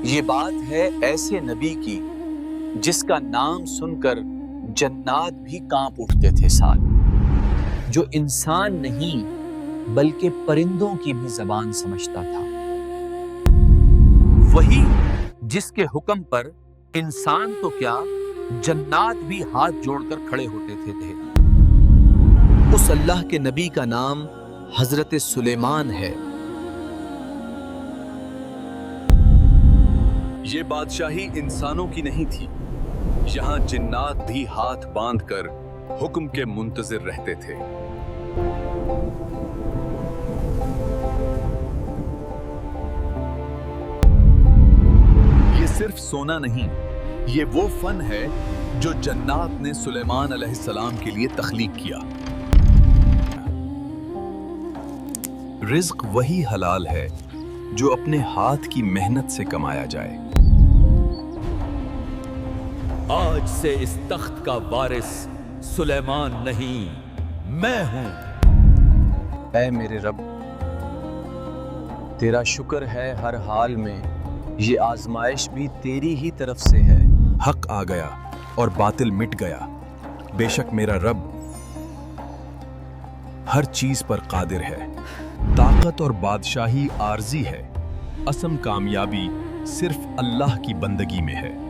یہ بات ہے ایسے نبی کی جس کا نام سن کر جنات بھی کانپ اٹھتے تھے ساتھ، جو انسان نہیں بلکہ پرندوں کی بھی زبان سمجھتا تھا، وہی جس کے حکم پر انسان تو کیا جنات بھی ہاتھ جوڑ کر کھڑے ہوتے تھے۔ اس اللہ کے نبی کا نام حضرت سلیمان ہے۔ یہ بادشاہی انسانوں کی نہیں تھی، یہاں جنات بھی ہاتھ باندھ کر حکم کے منتظر رہتے تھے۔ یہ صرف سونا نہیں، یہ وہ فن ہے جو جنات نے سلیمان علیہ السلام کے لیے تخلیق کیا۔ رزق وہی حلال ہے جو اپنے ہاتھ کی محنت سے کمایا جائے۔ آج سے اس تخت کا وارث سلیمان نہیں، میں ہوں۔ اے میرے رب، تیرا شکر ہے ہر حال میں، یہ آزمائش بھی تیری ہی طرف سے ہے۔ حق آ گیا اور باطل مٹ گیا، بے شک میرا رب ہر چیز پر قادر ہے۔ طاقت اور بادشاہی عارضی ہے، اصل کامیابی صرف اللہ کی بندگی میں ہے۔